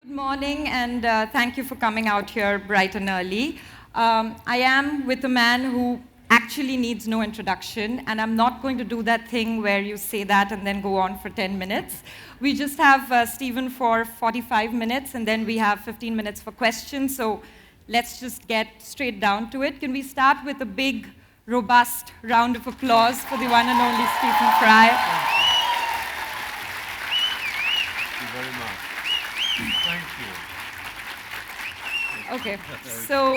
Good morning, and thank you for coming out here bright and early. I am with a man who actually needs no introduction, and I'm not going to do that thing where you say that and then go on for 10 minutes. We just have Stephen for 45 minutes, and then we have 15 minutes for questions, so let's just get straight down to it. Can we start with a big, robust round of applause for the one and only Stephen Fry? Thank you very much. Thank you. Okay, so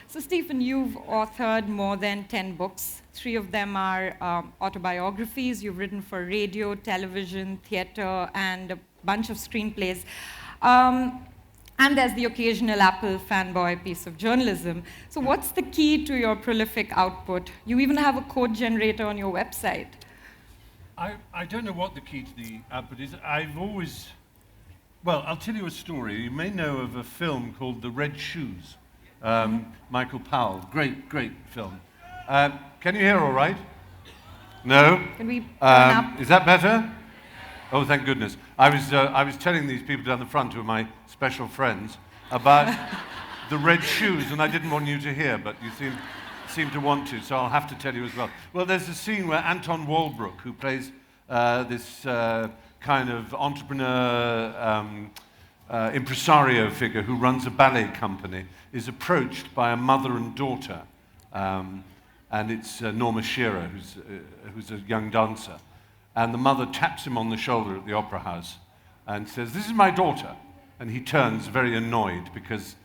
Stephen, you've authored more than 10 books. 3 of them are autobiographies. You've written for radio, television, theater, and a bunch of screenplays. And there's the occasional Apple fanboy piece of journalism. So what's the key to your prolific output? You even have a code generator on your website. I don't know what the key to the output is. I'll tell you a story. You may know of a film called The Red Shoes. Michael Powell, great film. Can you hear all right? No? Can we turn up? Is that better? Oh, thank goodness. I was telling these people down the front who are my special friends about The Red Shoes, and I didn't want you to hear, but you seem to want to, so I'll have to tell you as well. Well, there's a scene where Anton Walbrook, who plays this kind of entrepreneur, impresario figure who runs a ballet company, is approached by a mother and daughter, and it's Norma Shearer, who's a young dancer. And the mother taps him on the shoulder at the opera house and says, "This is my daughter." And he turns very annoyed because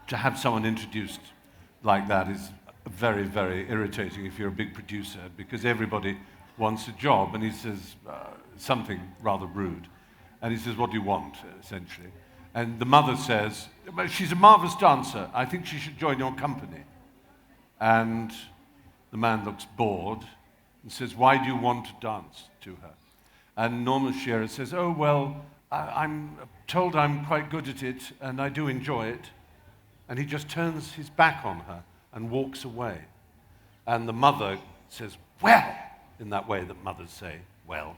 to have someone introduced like that is very, very irritating if you're a big producer, because everybody wants a job. And he says something rather rude. And he says, "What do you want?" essentially. And the mother says, "But she's a marvelous dancer. I think she should join your company." And the man looks bored and says, "Why do you want to dance to her?" And Norma Shearer says, "Oh, well, I'm told I'm quite good at it, and I do enjoy it." And he just turns his back on her and walks away. And the mother says, "Well," in that way that mothers say, "well."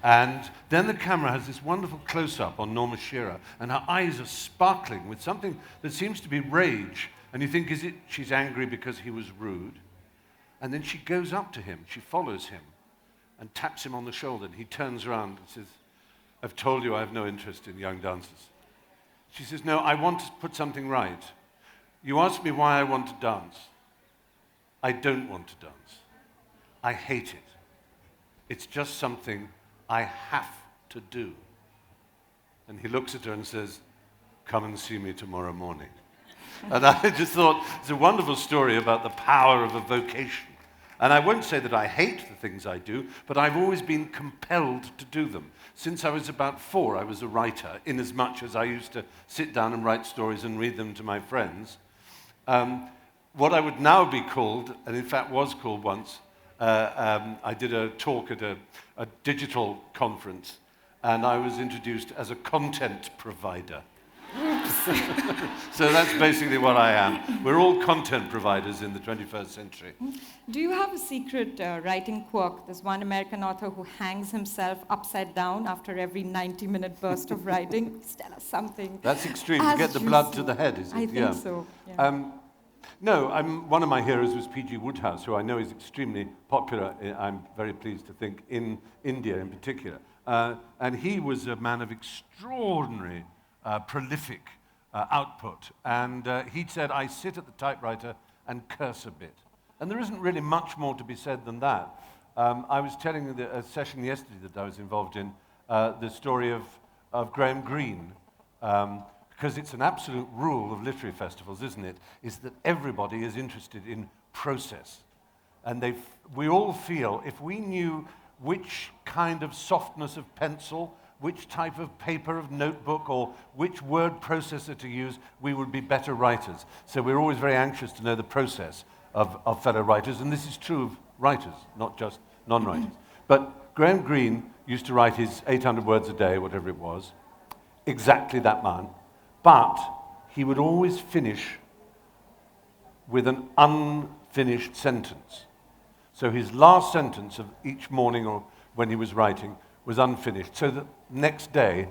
And then the camera has this wonderful close-up on Norma Shearer, and her eyes are sparkling with something that seems to be rage. And you think, is it she's angry because he was rude? And then she goes up to him, she follows him, and taps him on the shoulder, and he turns around and says, "I've told you I have no interest in young dancers." She says, "No, I want to put something right. You asked me why I want to dance. I don't want to dance. I hate it. It's just something I have to do." And he looks at her and says, "Come and see me tomorrow morning." And I just thought, it's a wonderful story about the power of a vocation. And I won't say that I hate the things I do, but I've always been compelled to do them. Since I was about 4, I was a writer, inasmuch as I used to sit down and write stories and read them to my friends. What I would now be called, and in fact was called once, I did a talk at a digital conference, and I was introduced as a content provider. So that's basically what I am. We're all content providers in the 21st century. Do you have a secret writing quirk? There's one American author who hangs himself upside down after every 90-minute burst of writing. Please tell us something. That's extreme. To get the blood to the head, is it? I think so. Yeah. No, one of my heroes was P.G. Woodhouse, who I know is extremely popular, I'm very pleased to think, in India in particular. And he was a man of extraordinary prolific output. And he'd said, "I sit at the typewriter and curse a bit." And there isn't really much more to be said than that. I was telling a session yesterday that I was involved in, the story of Graham Greene, because it's an absolute rule of literary festivals, isn't it, is that everybody is interested in process. And we all feel if we knew which kind of softness of pencil, which type of paper of notebook, or which word processor to use, we would be better writers. So we're always very anxious to know the process of fellow writers, and this is true of writers, not just non-writers. But Graham Greene used to write his 800 words a day, whatever it was, exactly that man, but he would always finish with an unfinished sentence. So his last sentence of each morning or when he was writing was unfinished. So the next day,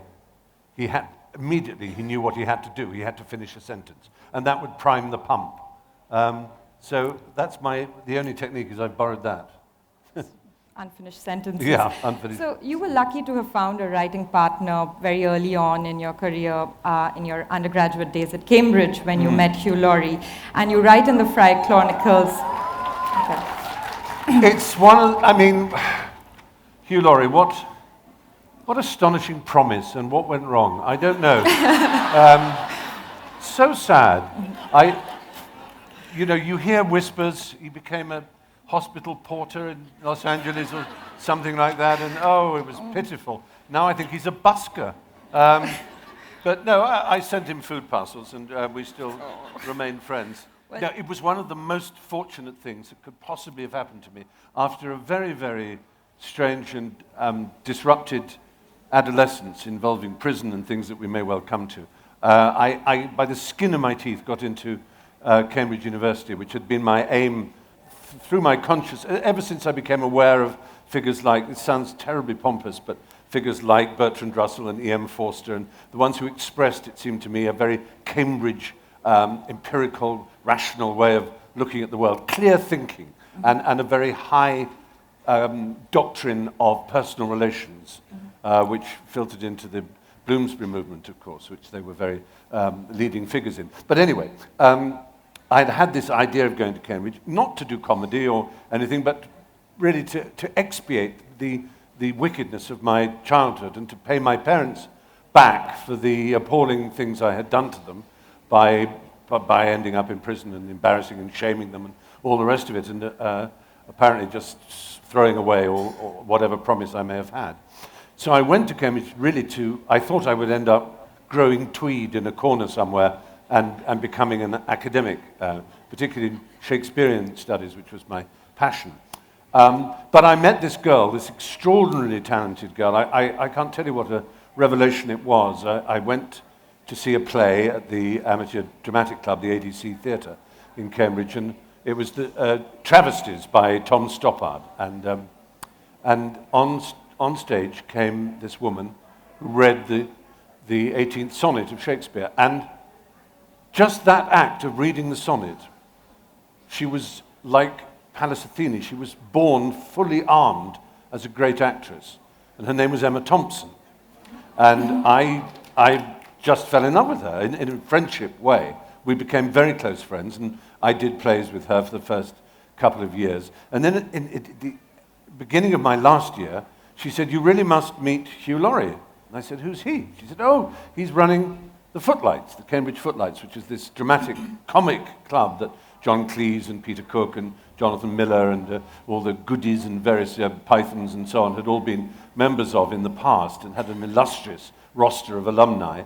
immediately he knew what he had to do. He had to finish a sentence, and that would prime the pump. So that's the only technique is I've borrowed that. Unfinished sentences. Yeah, unfinished. So you were lucky to have found a writing partner very early on in your career, in your undergraduate days at Cambridge when you met Hugh Laurie, and you write in the Fry Chronicles. Okay. It's Hugh Laurie, what astonishing promise, and what went wrong? I don't know. So sad. You hear whispers. He became a hospital porter in Los Angeles or something like that, and it was pitiful. Now I think he's a busker. But no, I sent him food parcels, and we still remain friends. Well, no, it was one of the most fortunate things that could possibly have happened to me after a very, very strange and disrupted adolescence involving prison and things that we may well come to. I, by the skin of my teeth, got into Cambridge University, which had been my aim through my consciousness, ever since I became aware of figures like, it sounds terribly pompous, but figures like Bertrand Russell and E.M. Forster, and the ones who expressed, it seemed to me, a very Cambridge, empirical, rational way of looking at the world, clear thinking, and a very high doctrine of personal relations, which filtered into the Bloomsbury movement, of course, which they were very leading figures in. But anyway, I'd had this idea of going to Cambridge, not to do comedy or anything, but really to expiate the wickedness of my childhood and to pay my parents back for the appalling things I had done to them by ending up in prison and embarrassing and shaming them and all the rest of it, and apparently just throwing away or whatever promise I may have had. So I went to Cambridge really I thought I would end up growing tweed in a corner somewhere and becoming an academic, particularly in Shakespearean studies, which was my passion. But I met this girl, this extraordinarily talented girl. I can't tell you what a revelation it was. I went to see a play at the Amateur Dramatic Club, the ADC Theatre in Cambridge, and it was the Travesties by Tom Stoppard. And on stage came this woman who read the 18th sonnet of Shakespeare, and just that act of reading the sonnet, she was like Pallas Athene. She was born fully armed as a great actress. And her name was Emma Thompson. And I just fell in love with her in a friendship way. We became very close friends, and I did plays with her for the first couple of years. And then at the beginning of my last year, she said, "You really must meet Hugh Laurie." And I said, "Who's he?" She said, "Oh, he's running the Footlights, the Cambridge Footlights, which is this dramatic comic club that John Cleese and Peter Cook and Jonathan Miller and all the goodies and various Pythons and so on had all been members of in the past and had an illustrious roster of alumni."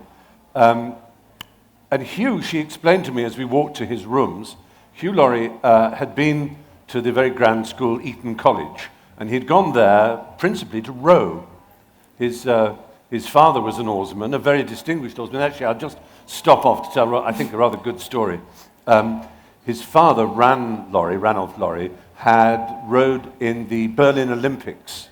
And Hugh, she explained to me as we walked to his rooms, Hugh Laurie had been to the very grand school, Eton College, and he'd gone there principally to row. His father was an oarsman, a very distinguished oarsman. Actually, I'll just stop off to tell, I think, a rather good story. His father, Ranulph Laurie, had rowed in the Berlin Olympics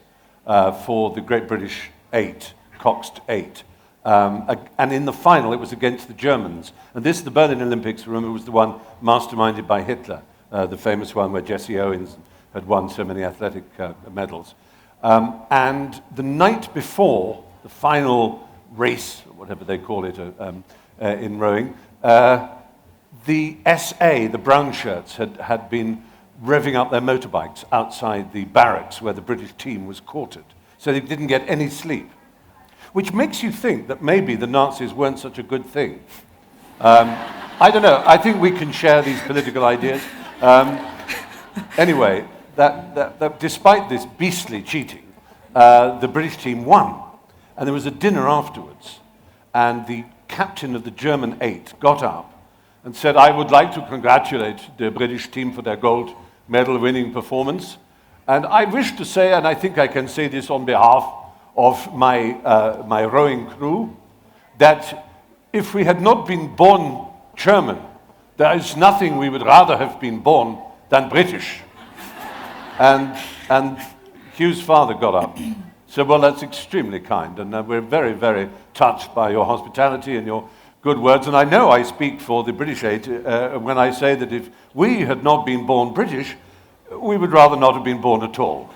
for the Great British Eight, Coxed Eight. And in the final, it was against the Germans. And the Berlin Olympics, remember, was the one masterminded by Hitler, the famous one where Jesse Owens had won so many athletic medals. And the night before the final race, or whatever they call it in rowing, the SA, the brown shirts, had been revving up their motorbikes outside the barracks where the British team was quartered. So they didn't get any sleep, which makes you think that maybe the Nazis weren't such a good thing. I don't know. I think we can share these political ideas. Anyway, that despite this beastly cheating, the British team won. And there was a dinner afterwards, and the captain of the German Eight got up and said, "I would like to congratulate the British team for their gold medal winning performance. And I wish to say, and I think I can say this on behalf of my rowing crew, that if we had not been born German, there is nothing we would rather have been born than British." And Hugh's father got up So, well, that's extremely kind, and we're very, very touched by your hospitality and your good words. And I know I speak for the British Aid when I say that if we had not been born British, we would rather not have been born at all.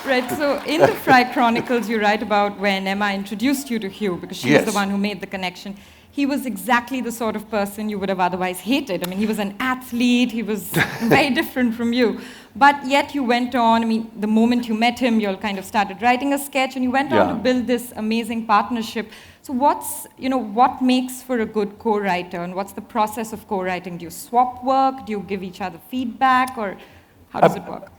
Right, so in the Fry Chronicles, you write about when Emma introduced you to Hugh, because she was the one who made the connection. He was exactly the sort of person you would have otherwise hated. I mean, he was an athlete, he was very different from you. But yet you went on, I mean, the moment you met him, you all kind of started writing a sketch, and you went on to build this amazing partnership. So what makes for a good co-writer, and what's the process of co-writing? Do you swap work? Do you give each other feedback, or how does it work?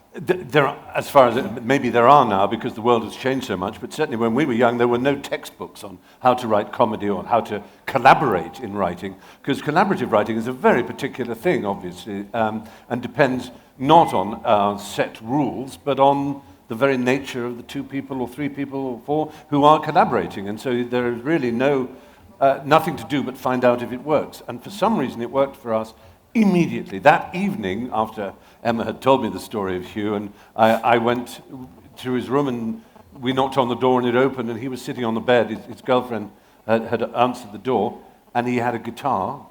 As far as maybe there are now, because the world has changed so much, but certainly when we were young, there were no textbooks on how to write comedy or how to collaborate in writing, because collaborative writing is a very particular thing, obviously, and depends not on set rules, but on the very nature of the 2 people or 3 people or 4 who are collaborating. And so there is really nothing to do but find out if it works. And for some reason, it worked for us immediately. That evening, after Emma had told me the story of Hugh, and I went to his room, and we knocked on the door, and it opened, and he was sitting on the bed. His girlfriend had answered the door, and he had a guitar,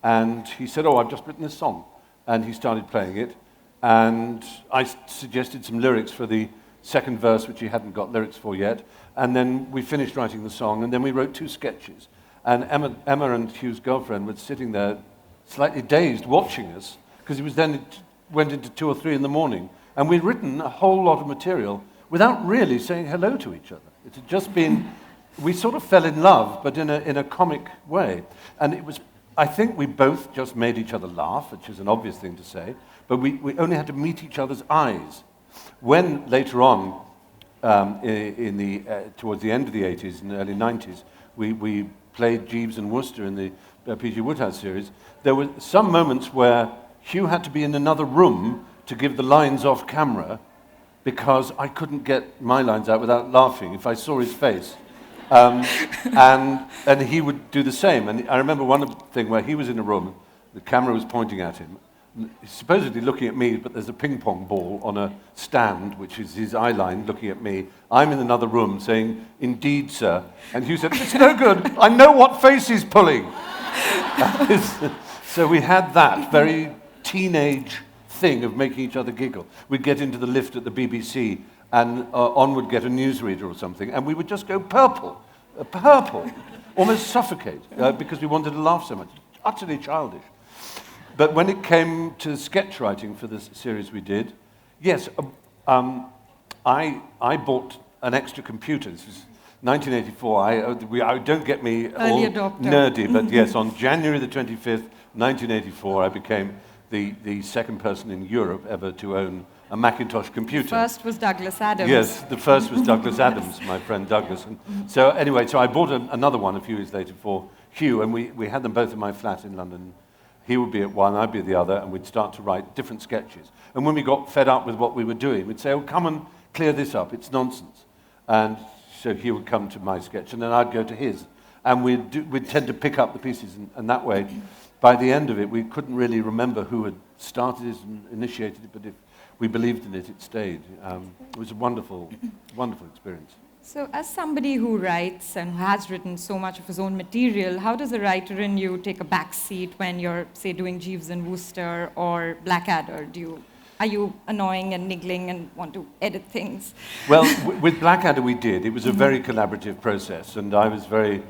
and he said, "Oh, I've just written this song." And he started playing it, and I suggested some lyrics for the second verse, which he hadn't got lyrics for yet, and then we finished writing the song, and then we wrote 2 sketches. And Emma and Hugh's girlfriend were sitting there slightly dazed, watching us, because went into 2 or 3 in the morning, and we'd written a whole lot of material without really saying hello to each other. It had just been, we sort of fell in love, but in a comic way. And it was, I think we both just made each other laugh, which is an obvious thing to say, but we only had to meet each other's eyes. When later on, towards the end of the 80s and early 90s, we played Jeeves and Wooster in the P.G. Wodehouse series, there were some moments where Hugh had to be in another room to give the lines off camera, because I couldn't get my lines out without laughing if I saw his face. And he would do the same. And I remember one thing where he was in a room, the camera was pointing at him, supposedly looking at me, but there's a ping pong ball on a stand, which is his eye line looking at me. I'm in another room saying, "Indeed, sir." And Hugh said, "It's no good. I know what face he's pulling." So we had that very teenage thing of making each other giggle. We'd get into the lift at the BBC, and on would get a newsreader or something, and we would just go purple, almost suffocate, because we wanted to laugh so much. Utterly childish. But when it came to sketch writing for this series we did, yes, I bought an extra computer. This was 1984. Don't get me all nerdy, but yes, on January the 25th, 1984, I became the second person in Europe ever to own a Macintosh computer. The first was Douglas Adams. Yes, the first was Douglas Adams, my friend Douglas. And so anyway, I bought another one a few years later for Hugh, and we had them both in my flat in London. He would be at one, I'd be at the other, and we'd start to write different sketches. And when we got fed up with what we were doing, we'd say, "Oh, come and clear this up, it's nonsense." And so he would come to my sketch, and then I'd go to his. And we'd tend to pick up the pieces, and that way, by the end of it, we couldn't really remember who had started it and initiated it, but if we believed in it, it stayed. It was a wonderful, wonderful experience. So as somebody who writes and who has written so much of his own material, how does a writer in you take a back seat when you're, say, doing Jeeves and Wooster or Blackadder? Are you annoying and niggling and want to edit things? Well, with Blackadder we did. It was a very collaborative process, and I was very,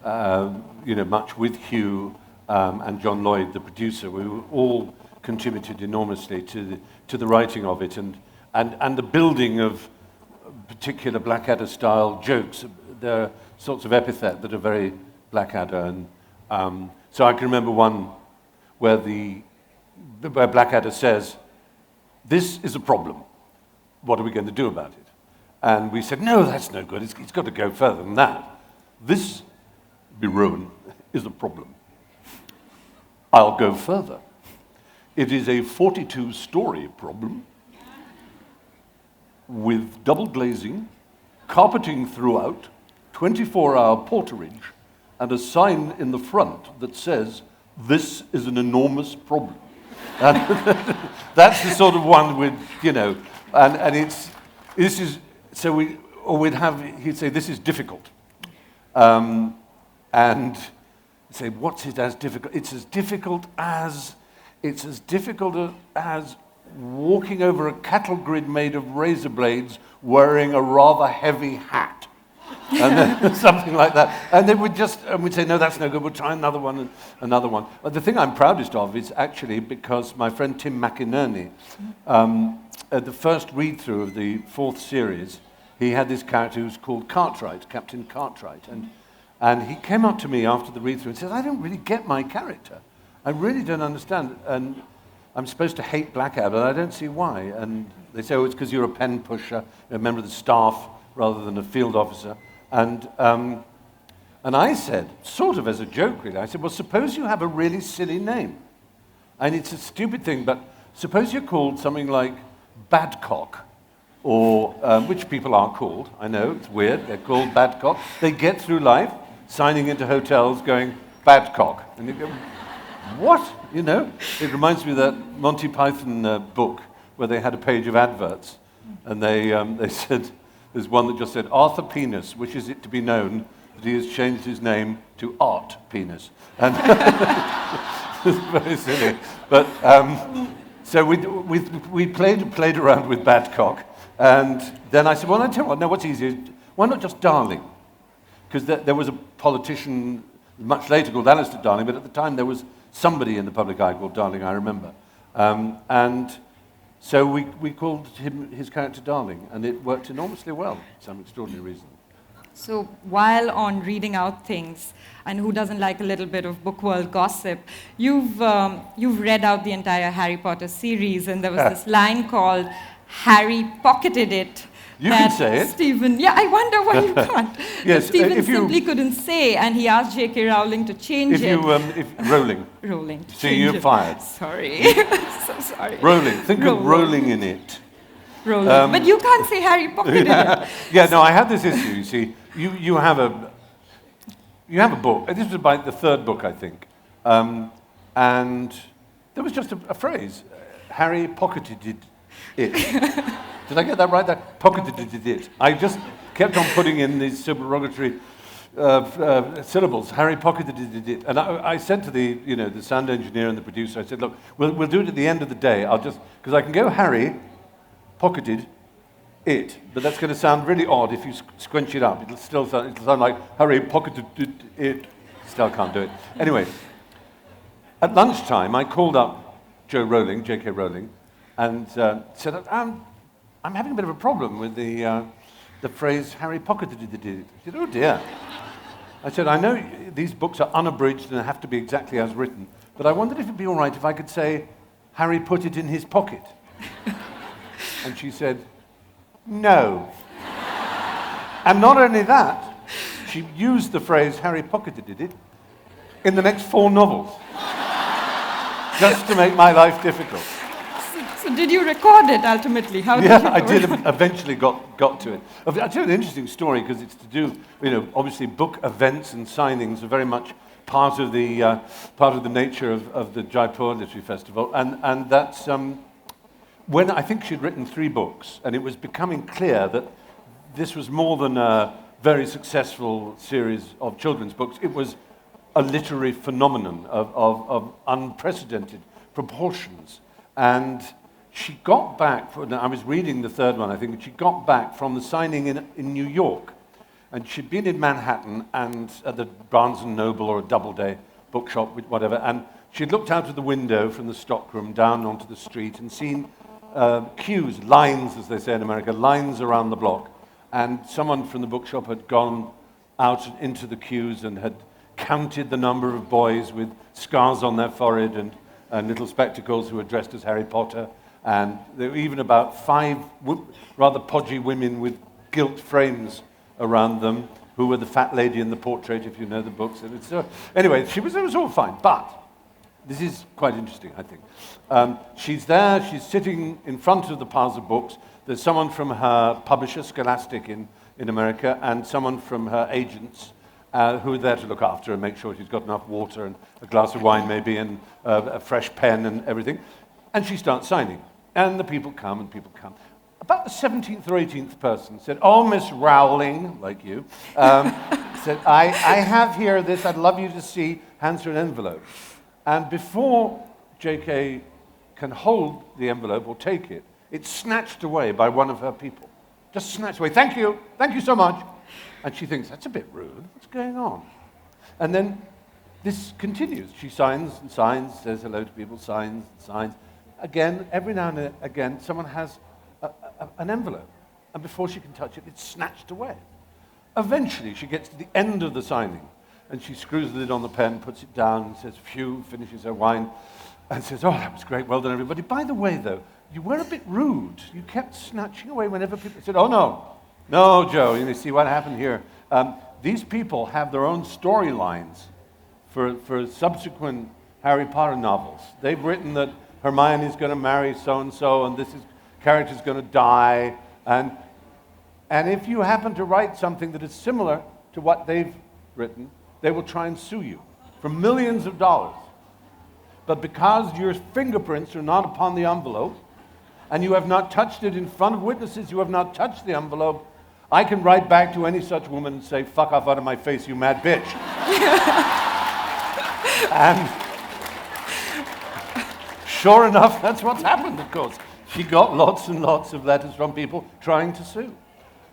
much with Hugh and John Lloyd, the producer. We all contributed enormously to the writing of it and the building of particular Blackadder-style jokes. There are sorts of epithet that are very Blackadder, and so I can remember one where Blackadder says, "This is a problem. What are we going to do about it?" And we said, "No, that's no good. It's got to go further than that. This, Biron, is a problem. I'll go further. It is a 42-story problem with double glazing, carpeting throughout, 24-hour porterage, and a sign in the front that says, 'This is an enormous problem.'" And that's the sort of one with, and This is, so he'd say, this is difficult. And say, what's it as difficult? It's as difficult as walking over a cattle grid made of razor blades wearing a rather heavy hat. And then something like that. And then we'd say, no, that's no good, we'll try another one and another one. But the thing I'm proudest of is actually because my friend Tim McInerney, at the first read-through of the 4th series, he had this character who's called Cartwright, Captain Cartwright. And he came up to me after the read-through and said, I don't really get my character. I really don't understand. And I'm supposed to hate Blackadder, but I don't see why. And they say, oh, it's because you're a pen pusher, a member of the staff, rather than a field officer. And I said, sort of as a joke, really, I said, well, suppose you have a really silly name. And it's a stupid thing, but suppose you're called something like Badcock, or which people are called. I know, it's weird. They're called Badcock. They get through life signing into hotels going, Badcock. And you go, what? You know? It reminds me of that Monty Python book where they had a page of adverts. And they said, there's one that just said, Arthur Penis wishes it to be known that he has changed his name to Art Penis. And it's very silly. But so we played around with Badcock. And then I said, well, I tell you what, no, what's easier? Why not just Darling? Because there was a politician much later called Alistair Darling, but at the time there was somebody in the public eye called Darling, I remember. And so we called his character Darling, and it worked enormously well for some extraordinary reason. So while on reading out things, and who doesn't like a little bit of book world gossip, you've read out the entire Harry Potter series, and there was this line called Harry pocketed it. You can say it. Stephen, yeah, I wonder why you can't. Yes, Stephen simply couldn't say, and he asked J.K. Rowling to change it. Rolling. Rowling. See, you're fired. Sorry. So sorry. Rolling. Think of rolling in it. Rolling. But you can't say Harry pocketed it. Yeah, no, I had this issue, you see. You have a book. This was about the 3rd book, I think. And there was just a phrase. Harry pocketed it. Did I get that right? That pocketed it. I just kept on putting in these supererogatory syllables. Harry pocketed it. And I said to the sound engineer and the producer, I said, look, we'll do it at the end of the day. Because I can go Harry pocketed it, but that's going to sound really odd if you squinch it up. It'll sound like Harry pocketed it. Still can't do it. Anyway, at lunchtime, I called up J.K. Rowling, and said, I'm having a bit of a problem with the phrase Harry pocketed it. She said, oh dear. I said, I know these books are unabridged and have to be exactly as written, but I wondered if it'd be all right if I could say, Harry put it in his pocket. And she said, no. And not only that, she used the phrase Harry pocketed it in the next 4 novels, just to make my life difficult. So did you record it ultimately? How did I did. Eventually got to it. I'll tell you an interesting story because it's to do, obviously book events and signings are very much part of the nature of the Jaipur Literary Festival, and that's when I think she'd written 3 books, and it was becoming clear that this was more than a very successful series of children's books. It was a literary phenomenon of unprecedented proportions, and she got back, I was reading the 3rd one, I think, and she got back from the signing in New York. And she'd been in Manhattan and at the Barnes & Noble or a Doubleday bookshop, whatever, and she'd looked out of the window from the stockroom down onto the street and seen queues, lines, as they say in America, lines around the block. And someone from the bookshop had gone out into the queues and had counted the number of boys with scars on their forehead and little spectacles who were dressed as Harry Potter. And there were even about 5 rather podgy women with gilt frames around them, who were the fat lady in the portrait, if you know the books. And anyway, it was all fine. But this is quite interesting, I think. She's there, she's sitting in front of the piles of books. There's someone from her publisher, Scholastic in America, and someone from her agents who are there to look after her and make sure she's got enough water and a glass of wine maybe and a fresh pen and everything. And she starts signing. And the people come and people come. about the 17th or 18th person said, "Oh, Miss Rowling," like you, said, I have here this, I'd love you to see," hands her an envelope. And before JK can hold the envelope or take it, it's snatched away by one of her people. Just snatched away. Thank you so much." And she thinks, that's a bit rude, what's going on? And then this continues. She signs and signs, says hello to people, signs and signs. Again, every now and again, someone has an envelope. And before she can touch it, it's snatched away. Eventually, she gets to the end of the signing, and she screws the lid on the pen, puts it down, and says, "Phew," finishes her wine, and says, "Oh, that was great, well done, everybody. By the way, though, you were a bit rude. You kept snatching away whenever people..." said, "Oh, no, Joe, you see what happened here. These people have their own storylines for subsequent Harry Potter novels. They've written that Hermione's going to marry so-and-so, and this character's going to die, and if you happen to write something that is similar to what they've written, they will try and sue you for millions of dollars. But because your fingerprints are not upon the envelope, and you have not touched it in front of witnesses, you have not touched the envelope, I can write back to any such woman and say, 'Fuck off out of my face, you mad bitch.'" And sure enough, that's what's happened, of course. She got lots and lots of letters from people trying to sue.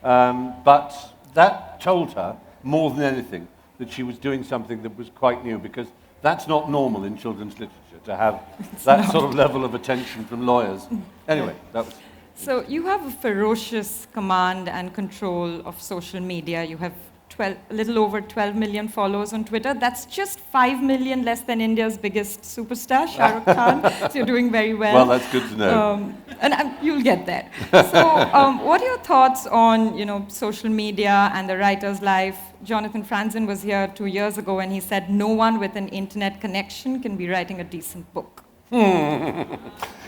But that told her, more than anything, that she was doing something that was quite new, because that's not normal in children's literature, to have that sort of level of attention from lawyers. Anyway, that was... So you have a ferocious command and control of social media. You have a little over 12 million followers on Twitter. That's just 5 million less than India's biggest superstar, Shah Rukh Khan. So you're doing very well. Well, that's good to know. And you'll get there. So what are your thoughts on, social media and the writer's life? Jonathan Franzen was here 2 years ago, and he said no one with an internet connection can be writing a decent book.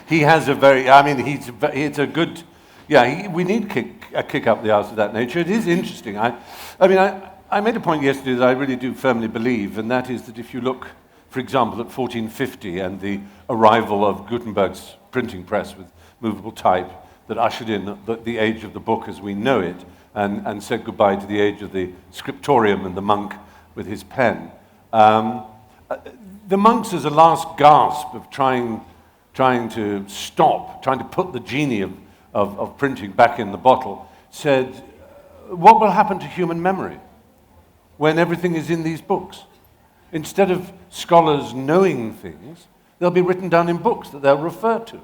He has a very, it's a good, we need a kick up the arse of that nature. It is interesting. I made a point yesterday that I really do firmly believe, and that is that if you look, for example, at 1450 and the arrival of Gutenberg's printing press with movable type that ushered in the age of the book as we know it, and said goodbye to the age of the scriptorium and the monk with his pen. The monks, as a last gasp of trying to put the genie of printing back in the bottle, said, "What will happen to human memory when everything is in these books? Instead of scholars knowing things, they'll be written down in books that they'll refer to,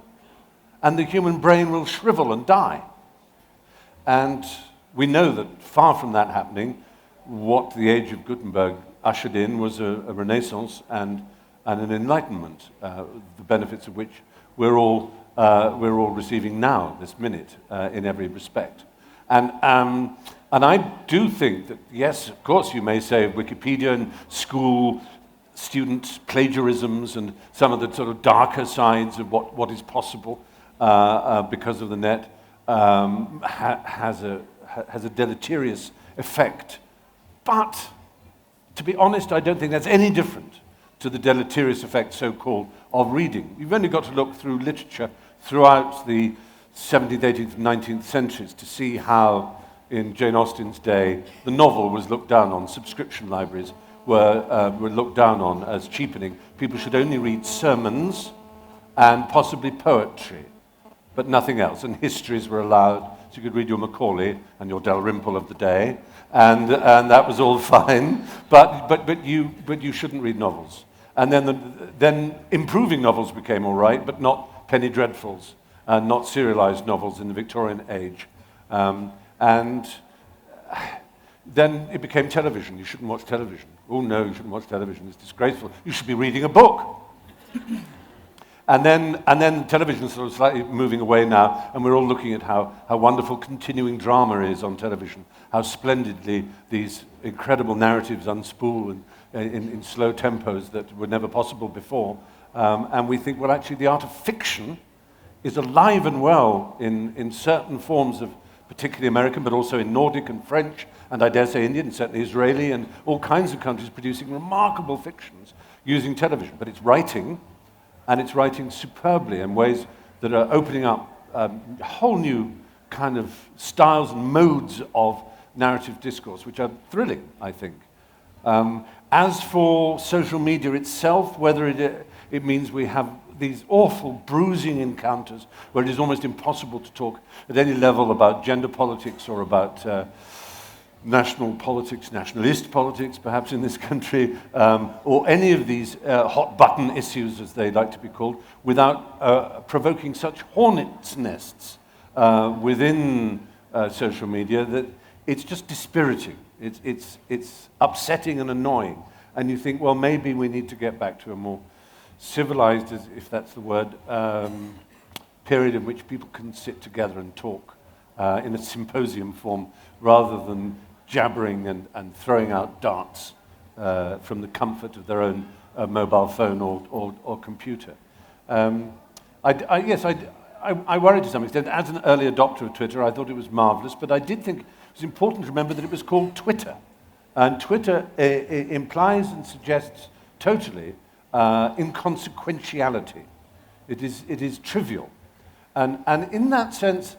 and the human brain will shrivel and die." And we know that far from that happening, what the age of Gutenberg ushered in was a renaissance and an enlightenment, the benefits of which we're all receiving now, this minute, in every respect. And I do think that, yes, of course, you may say Wikipedia and school student plagiarisms and some of the sort of darker sides of what is possible because of the net has a deleterious effect. But, to be honest, I don't think that's any different to the deleterious effect, so-called, of reading. You've only got to look through literature throughout the 17th, 18th, and 19th centuries to see how, in Jane Austen's day, the novel was looked down on. Subscription libraries were looked down on as cheapening. People should only read sermons and possibly poetry, but nothing else. And histories were allowed, so you could read your Macaulay and your Dalrymple of the day, and that was all fine. But you shouldn't read novels. And then improving novels became all right, but not penny dreadfuls, and not serialized novels in the Victorian age. And then it became television. You shouldn't watch television. Oh no, you shouldn't watch television. It's disgraceful. You should be reading a book. And then television is sort of slightly moving away now, and we're all looking at how wonderful continuing drama is on television, how splendidly these incredible narratives unspool in slow tempos that were never possible before. And we think, well, actually, the art of fiction is alive and well in certain forms of particularly American, but also in Nordic and French, and I dare say Indian, and certainly Israeli, and all kinds of countries producing remarkable fictions using television. But it's writing, and it's writing superbly in ways that are opening up whole new kind of styles and modes of narrative discourse, which are thrilling, I think. As for social media itself, whether it means we have these awful bruising encounters where it is almost impossible to talk at any level about gender politics or about national politics, nationalist politics perhaps in this country, or any of these hot button issues as they like to be called, without provoking such hornets' nests within social media that it's just dispiriting. It's upsetting and annoying. And you think, well, maybe we need to get back to a more civilized, if that's the word, period in which people can sit together and talk in a symposium form rather than jabbering and throwing out darts from the comfort of their own mobile phone or computer. Yes, I worried to some extent. As an early adopter of Twitter, I thought it was marvelous, but I did think it was important to remember that it was called Twitter. And Twitter implies and suggests totally inconsequentiality. It is trivial. And in that sense,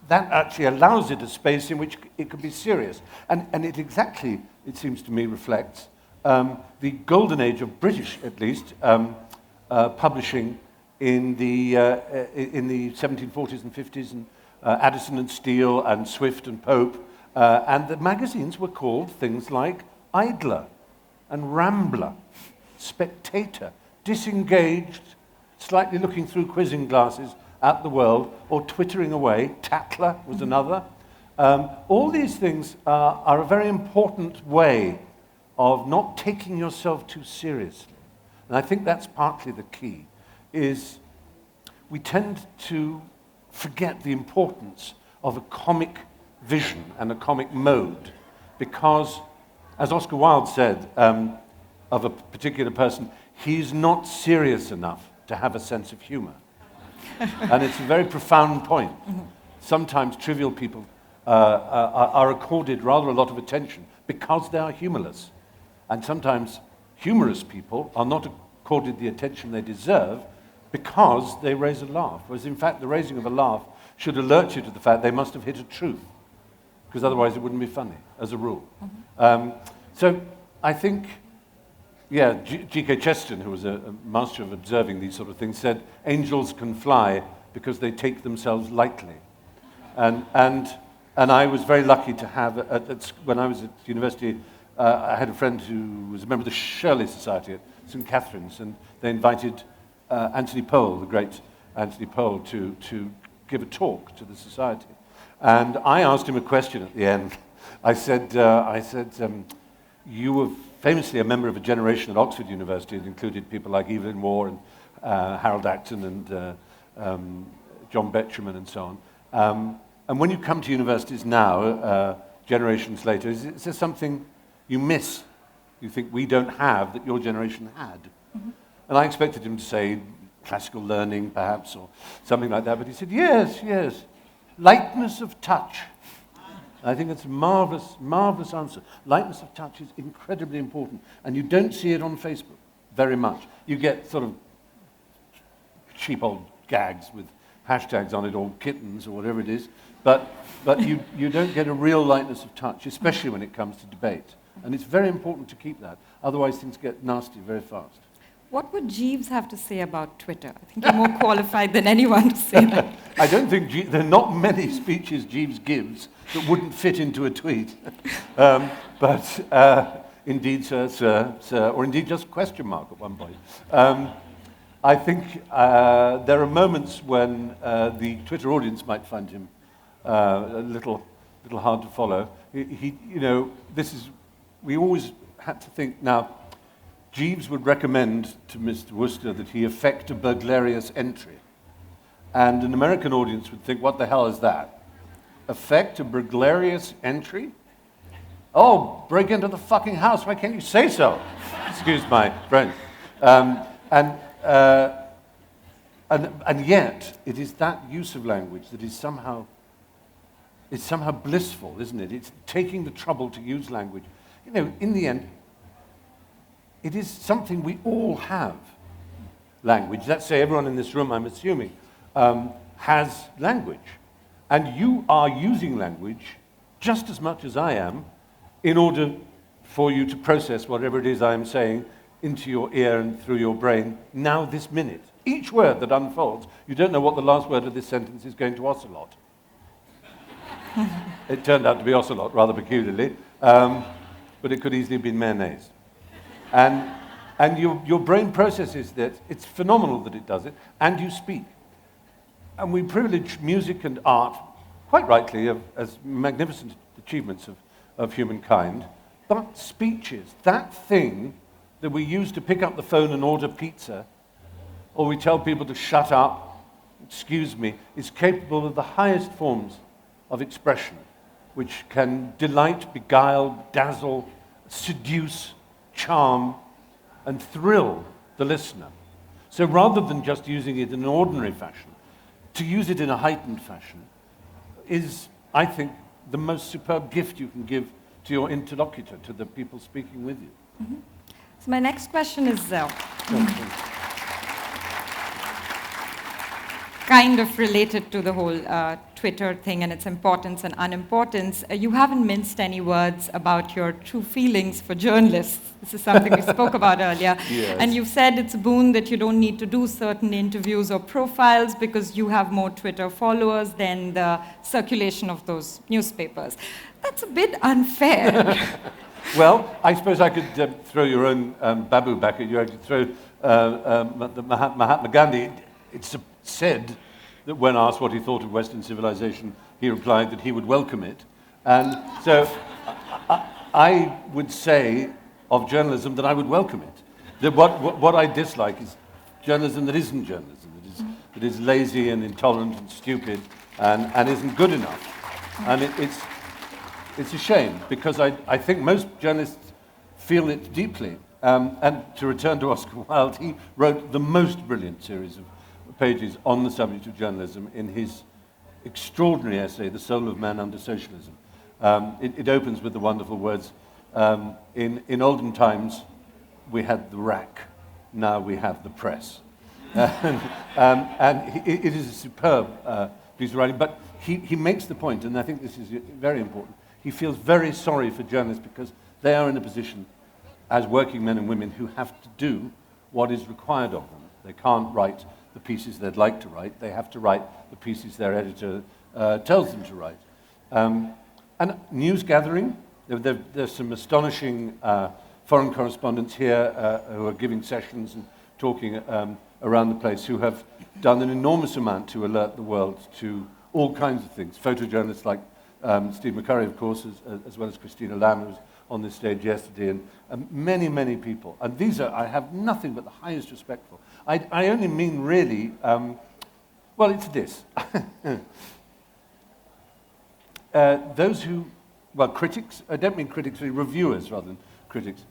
that actually allows it a space in which it could be serious. And it exactly, it seems to me, reflects the golden age of British, at least, publishing in the 1740s and 50s, and Addison and Steele and Swift and Pope. And the magazines were called things like Idler and Rambler, Spectator, Disengaged, slightly looking through quizzing glasses at the world, or twittering away. Tatler was another. All these things are a very important way of not taking yourself too seriously. And I think that's partly the key, is we tend to forget the importance of a comic vision and a comic mode, because, as Oscar Wilde said of a particular person, he's not serious enough to have a sense of humor. And it's a very profound point. Sometimes trivial people are accorded rather a lot of attention because they are humorless. And sometimes humorous people are not accorded the attention they deserve because they raise a laugh. Whereas in fact the raising of a laugh should alert you to the fact they must have hit a truth, because otherwise it wouldn't be funny, as a rule. So I think, yeah, G.K. Chesterton, who was a master of observing these sort of things, said, angels can fly because they take themselves lightly. And I was very lucky to have, when I was at university, I had a friend who was a member of the Shirley Society at St. Catherine's, and they invited Anthony Powell, the great Anthony Powell, to give a talk to the society. And I asked him a question at the end. I said, you were famously a member of a generation at Oxford University that included people like Evelyn Waugh and Harold Acton and John Betjeman and so on. And when you come to universities now, generations later, is there something you miss, you think we don't have, that your generation had? And I expected him to say classical learning, perhaps, or something like that, but he said, yes, lightness of touch. I think it's a marvelous, marvelous answer. Lightness of touch is incredibly important, and you don't see it on Facebook very much. You get sort of cheap old gags with hashtags on it, or kittens, or whatever it is, but you don't get a real lightness of touch, especially when it comes to debate. And it's very important to keep that, otherwise things get nasty very fast. What would Jeeves have to say about Twitter? I think you're more qualified than anyone to say that. I don't think there are not many speeches Jeeves gives that wouldn't fit into a tweet. But indeed, sir, or indeed just question mark at one point. I think there are moments when the Twitter audience might find him a little hard to follow. We always had to think now. Jeeves would recommend to Mr. Worcester that he effect a burglarious entry. And an American audience would think, what the hell is that? Effect a burglarious entry? Oh, break into the fucking house, why can't you say so? Excuse my French. And yet, it is that use of language that is somehow blissful, isn't it? It's taking the trouble to use language. In the end, it is something we all have, language. Let's say everyone in this room, I'm assuming, has language. And you are using language just as much as I am in order for you to process whatever it is I am saying into your ear and through your brain now, this minute. Each word that unfolds, you don't know what the last word of this sentence is going to ocelot. It turned out to be ocelot, rather peculiarly, but it could easily have been mayonnaise. And your brain processes that. It's phenomenal that it does it, and you speak. And we privilege music and art, quite rightly, as magnificent achievements of humankind. But speeches, that thing that we use to pick up the phone and order pizza, or we tell people to shut up, excuse me, is capable of the highest forms of expression, which can delight, beguile, dazzle, seduce, charm, and thrill the listener. So rather than just using it in an ordinary fashion, to use it in a heightened fashion is, I think, the most superb gift you can give to your interlocutor, to the people speaking with you. Mm-hmm. So my next question is kind of related to the whole Twitter thing and its importance and unimportance. You haven't minced any words about your true feelings for journalists. This is something we spoke about earlier. Yes. And you've said it's a boon that you don't need to do certain interviews or profiles because you have more Twitter followers than the circulation of those newspapers. That's a bit unfair. Well, I suppose I could throw your own babu back at you. I could throw the Mahatma Gandhi. It's said that when asked what he thought of Western civilization, he replied that he would welcome it. And so I would say of journalism that I would welcome it. That what I dislike is journalism that isn't journalism, that is lazy and intolerant and stupid and isn't good enough. And it's a shame, because I think most journalists feel it deeply. And to return to Oscar Wilde, he wrote the most brilliant series of pages on the subject of journalism in his extraordinary essay, The Soul of Man Under Socialism. It opens with the wonderful words, in olden times we had the rack, now we have the press. And it is a superb piece of writing, but he makes the point, and I think this is very important. He feels very sorry for journalists because they are in a position as working men and women who have to do what is required of them. They can't write the pieces they'd like to write. They have to write the pieces their editor tells them to write. And news gathering, there's some astonishing foreign correspondents here who are giving sessions and talking around the place, who have done an enormous amount to alert the world to all kinds of things. Photojournalists like Steve McCurry, of course, as well as Christina Lamb, who was on this stage yesterday, and many, many people. And these are, I have nothing but the highest respect for. I only mean really, well, it's this. Those who, well, critics, I don't mean critics, reviewers rather than critics.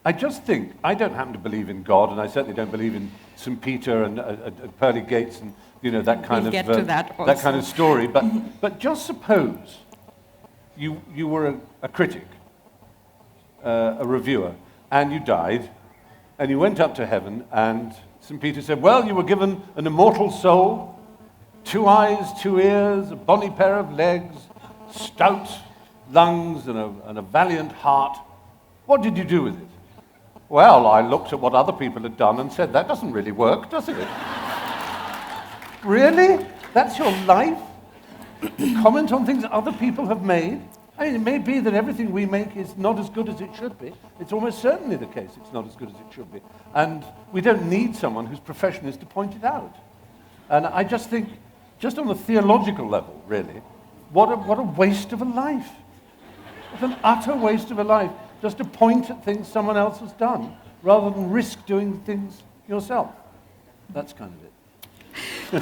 I just think, I don't happen to believe in God, and I certainly don't believe in St. Peter and pearly gates and, you know, that kind that kind of story. But just suppose you were a critic, a reviewer, and you died, and you went up to heaven, and St. Peter said, well, you were given an immortal soul, 2 eyes, 2 ears, a bonny pair of legs, stout lungs, and a valiant heart. What did you do with it? Well, I looked at what other people had done and said, that doesn't really work, does it? Really? That's your life? Comment on things other people have made? I mean, it may be that everything we make is not as good as it should be. It's almost certainly the case it's not as good as it should be. And we don't need someone whose profession is to point it out. And I just think, just on a theological level, really, what a waste of a life. It's an utter waste of a life, just to point at things someone else has done, rather than risk doing things yourself. That's kind of it.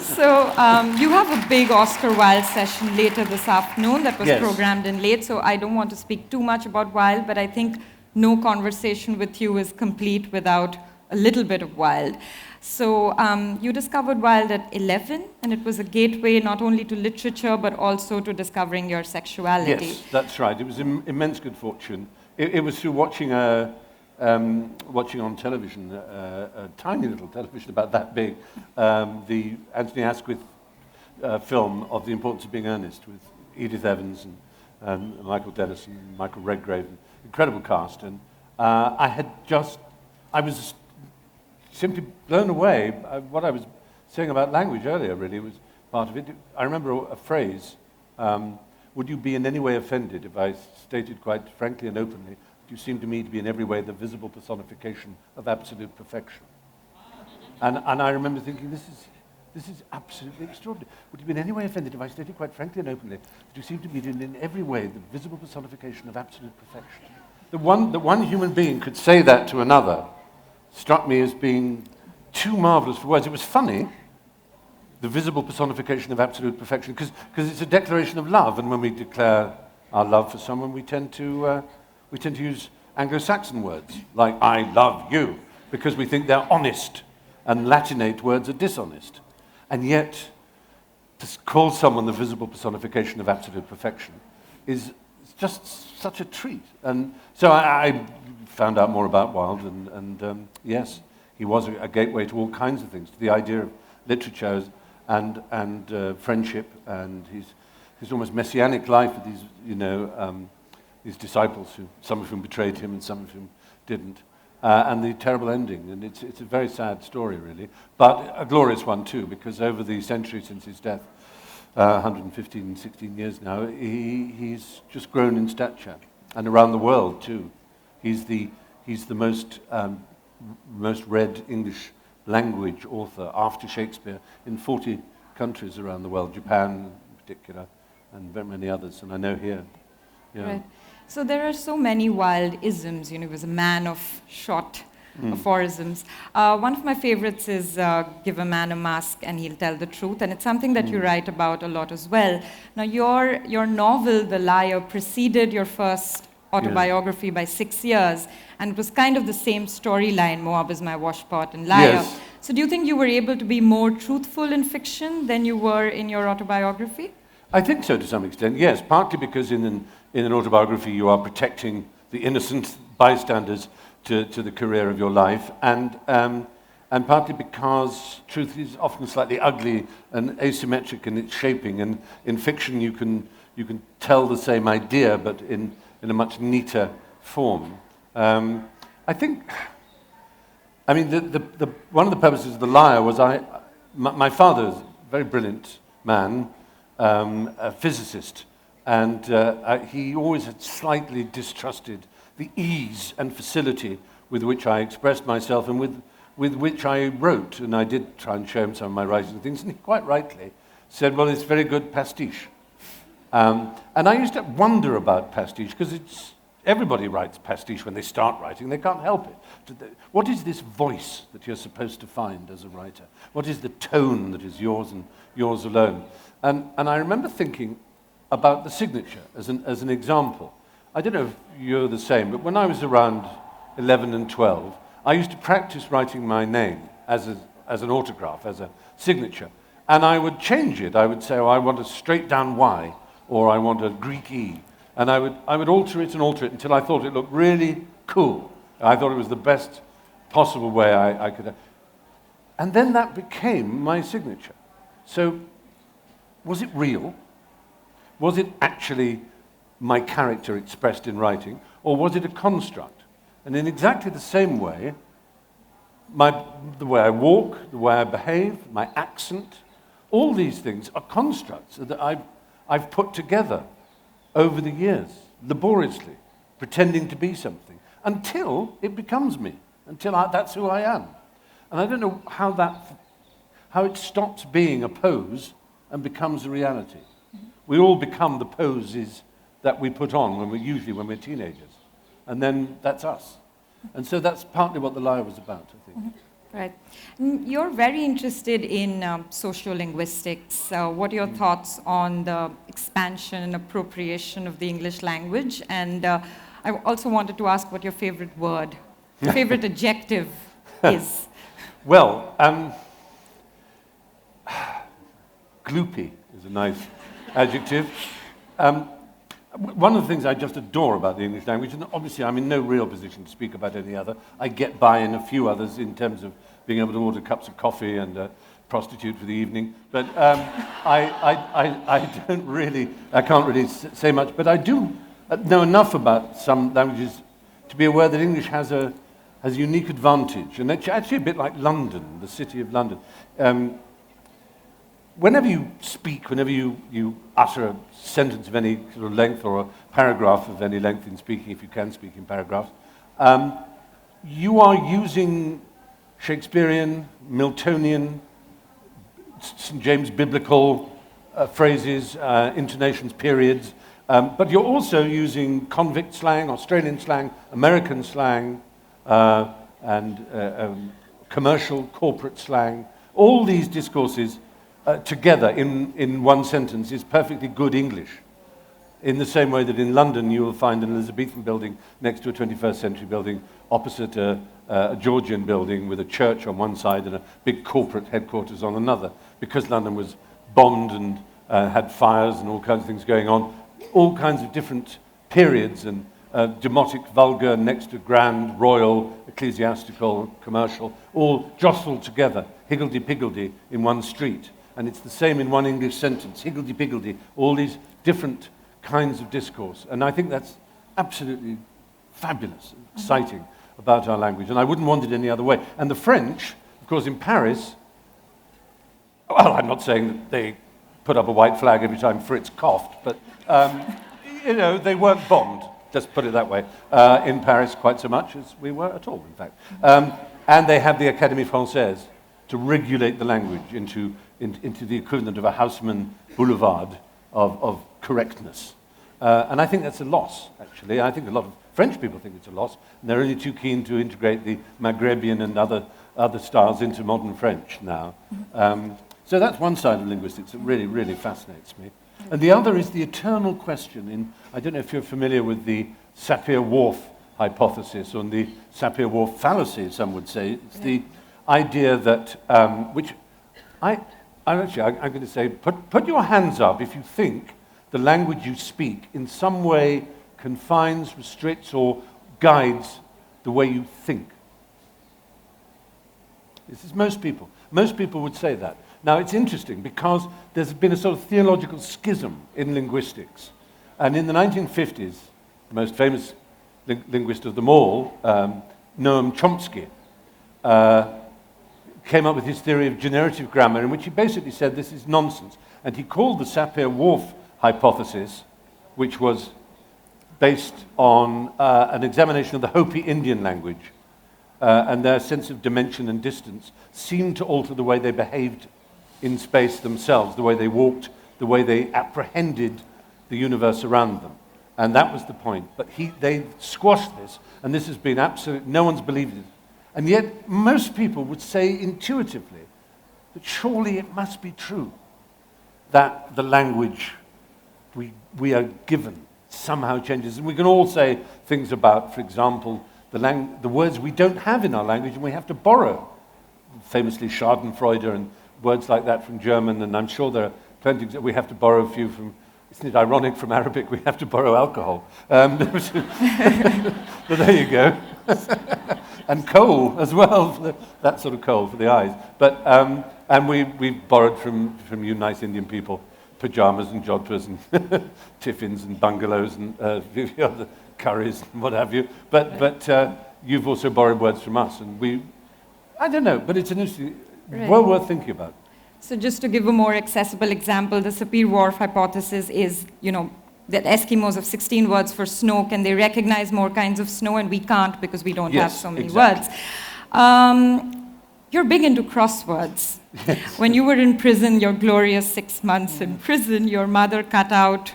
So you have a big Oscar Wilde session later this afternoon that was programmed in late, so I don't want to speak too much about Wilde, but I think no conversation with you is complete without a little bit of Wilde. So you discovered Wilde at 11, and it was a gateway not only to literature, but also to discovering your sexuality. Yes, that's right. It was immense good fortune. It was through watching on television, a tiny little television about that big, the Anthony Asquith film of The Importance of Being Earnest with Edith Evans and Michael Dennis and Michael Redgrave, incredible cast, and I was simply blown away. What I was saying about language earlier really was part of it. I remember a phrase, would you be in any way offended if I stated quite frankly and openly that you seem to me to be in every way the visible personification of absolute perfection? And I remember thinking, this is absolutely extraordinary. Would you be in any way offended if I stated quite frankly and openly that you seem to be in every way the visible personification of absolute perfection? That one human being could say that to another struck me as being too marvelous for words. It was funny, the visible personification of absolute perfection, because it's a declaration of love, and when we declare our love for someone, we tend to use Anglo-Saxon words, like I love you, because we think they're honest, and Latinate words are dishonest. And yet, to call someone the visible personification of absolute perfection is just such a treat. And so I found out more about Wilde, and yes, he was a gateway to all kinds of things, to the idea of literature and friendship, and his almost messianic life with these disciples, some of whom betrayed him and some of whom didn't, and the terrible ending. And it's a very sad story, really, but a glorious one too, because over the century since his death, 115, 16 years now, he's just grown in stature, and around the world too. He's the most read English language author after Shakespeare in 40 countries around the world, Japan in particular, and very many others, and I know here. Yeah. Right. So there are so many Wilde isms. He was a man of short aphorisms. One of my favorites is give a man a mask and he'll tell the truth, and it's something that you write about a lot as well. Now, your novel, The Liar, preceded your first autobiography by 6 years, and it was kind of the same storyline, Moab is my washpot and liar. Yes. So do you think you were able to be more truthful in fiction than you were in your autobiography? I think so to some extent, yes, partly because in an autobiography you are protecting the innocent bystanders to the career of your life, and partly because truth is often slightly ugly and asymmetric in its shaping, and in fiction you can tell the same idea but in a much neater form. I think, one of the purposes of The Liar was my father is a very brilliant man, a physicist, and he always had slightly distrusted the ease and facility with which I expressed myself and with which I wrote, and I did try and show him some of my writings and things, and he quite rightly said, well, it's very good pastiche. And I used to wonder about pastiche, because everybody writes pastiche when they start writing, they can't help it. What is this voice that you're supposed to find as a writer? What is the tone that is yours and yours alone? And I remember thinking about the signature as an example. I don't know if you're the same, but when I was around 11 and 12, I used to practice writing my name as an autograph, as a signature. And I would change it. I would say, oh, I want a straight down Y, or I want a Greek E. And I would alter it until I thought it looked really cool. I thought it was the best possible way I could. And then that became my signature. So, was it real? Was it actually my character expressed in writing? Or was it a construct? And in exactly the same way, the way I walk, the way I behave, my accent, all these things are constructs that I've put together over the years, laboriously, pretending to be something, until it becomes me, until that's who I am. And I don't know how it stops being a pose and becomes a reality. We all become the poses that we put on usually when we're teenagers, and then that's us. And so that's partly what The Liar was about, I think. Right. You're very interested in sociolinguistics. What are your thoughts on the expansion and appropriation of the English language? And I also wanted to ask what your favorite word, favorite adjective is. Well, gloopy is a nice adjective. One of the things I just adore about the English language, and obviously I'm in no real position to speak about any other. I get by in a few others in terms of being able to order cups of coffee and prostitute for the evening. But I can't really say much. But I do know enough about some languages to be aware that English has a unique advantage. And it's actually a bit like London, the city of London. Whenever you speak, whenever you utter a sentence of any sort of length or a paragraph of any length in speaking, if you can speak in paragraphs, you are using Shakespearean, Miltonian, St. James biblical phrases, intonations, periods, but you're also using convict slang, Australian slang, American slang, and commercial, corporate slang. All these discourses together in one sentence is perfectly good English. In the same way that in London you will find an Elizabethan building next to a 21st century building, opposite a Georgian building with a church on one side and a big corporate headquarters on another. Because London was bombed and had fires and all kinds of things going on, all kinds of different periods and demotic, vulgar, next to grand, royal, ecclesiastical, commercial, all jostled together, higgledy-piggledy in one street. And it's the same in one English sentence, higgledy-piggledy, all these different kinds of discourse. And I think that's absolutely fabulous, exciting about our language. And I wouldn't want it any other way. And the French, of course, in Paris, well, I'm not saying that they put up a white flag every time Fritz coughed, but, you know, they weren't bombed, let's put it that way, in Paris quite so much as we were at all, in fact. And they have the Académie Française to regulate the language into the equivalent of a Haussmann boulevard of correctness. And I think that's a loss, actually. I think a lot of French people think it's a loss, and they're only too keen to integrate the Maghrebian and other styles into modern French now. So that's one side of linguistics that really, really fascinates me. And the other is the eternal question I don't know if you're familiar with the Sapir-Whorf hypothesis, or the Sapir-Whorf fallacy, some would say. It's the idea that, I'm going to say, put your hands up if you think the language you speak in some way confines, restricts, or guides the way you think. This is most people. Most people would say that. Now, it's interesting because there's been a sort of theological schism in linguistics. And in the 1950s, the most famous linguist of them all, Noam Chomsky, came up with his theory of generative grammar, in which he basically said this is nonsense. And he called the Sapir-Whorf hypothesis, which was based on an examination of the Hopi Indian language, and their sense of dimension and distance seemed to alter the way they behaved in space themselves, the way they walked, the way they apprehended the universe around them. And that was the point. But they squashed this, and this has been no one's believed it. And yet, most people would say intuitively that surely it must be true that the language we are given somehow changes. And we can all say things about, for example, the words we don't have in our language and we have to borrow. Famously Schadenfreude and words like that from German, and I'm sure there are plenty that we have to borrow a few from. Isn't it ironic, from Arabic we have to borrow alcohol? But there you go. And coal as well, that sort of coal for the eyes. But and we borrowed from you nice Indian people pajamas and jodhpurs and tiffins and bungalows and other curries and what have you. But you've also borrowed words from us, and I don't know, but it's an interesting, well worth thinking about. So just to give a more accessible example, the Sapir-Whorf hypothesis is, that Eskimos have 16 words for snow. Can they recognize more kinds of snow? And we can't because we don't have so many words. You're big into crosswords. Yes. When you were in prison, your glorious 6 months in prison, your mother cut out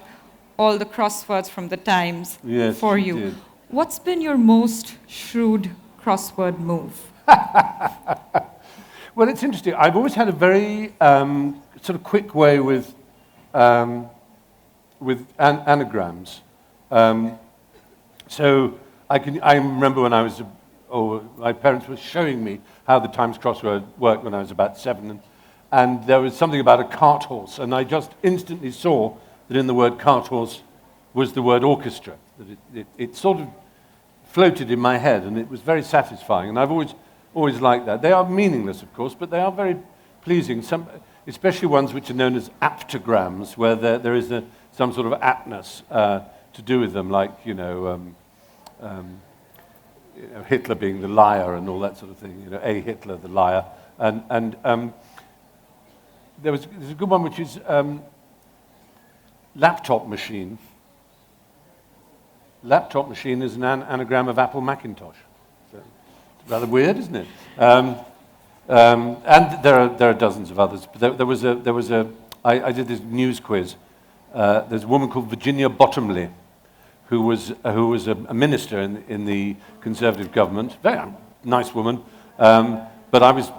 all the crosswords from the Times for you. Did. What's been your most shrewd crossword move? Well, it's interesting. I've always had a very sort of quick way with anagrams. So I remember when I was, my parents were showing me how the Times crossword worked when I was about 7, and there was something about a cart horse, and I just instantly saw that in the word cart horse was the word orchestra. That it sort of floated in my head, and it was very satisfying, and I've always liked that. They are meaningless, of course, but they are very pleasing, especially ones which are known as aptograms, where there is some sort of aptness to do with them, like, Hitler being the liar and all that sort of thing, A. Hitler, the liar. And there's a good one which is laptop machine. Laptop machine is an anagram of Apple Macintosh. So it's rather weird, isn't it? And there are dozens of others. But I did this news quiz. There's a woman called Virginia Bottomley, who was a minister in the Conservative government. Very nice woman. But I was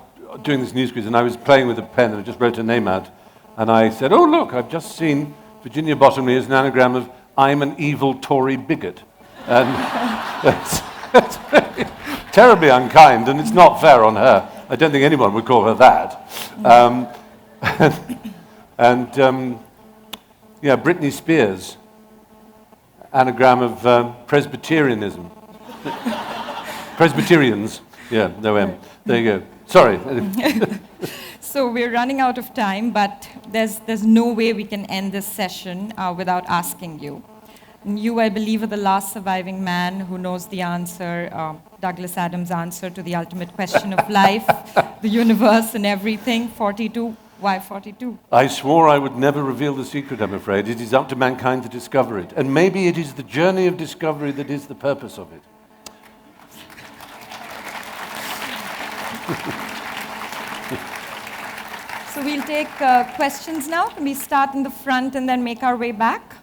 doing this news quiz, and I was playing with a pen, and I just wrote her name out. And I said, "Oh, look, I've just seen Virginia Bottomley as an anagram of I'm an evil Tory bigot." And that's terribly unkind, and it's not fair on her. I don't think anyone would call her that. Britney Spears, anagram of Presbyterianism. Presbyterians, no M. There you go. Sorry. So we're running out of time, but there's no way we can end this session without asking you. You, I believe, are the last surviving man who knows the answer, Douglas Adams' answer to the ultimate question of life, the universe and everything. 42. Why 42? I swore I would never reveal the secret, I'm afraid. It is up to mankind to discover it. And maybe it is the journey of discovery that is the purpose of it. So we'll take questions now. Can we start in the front and then make our way back?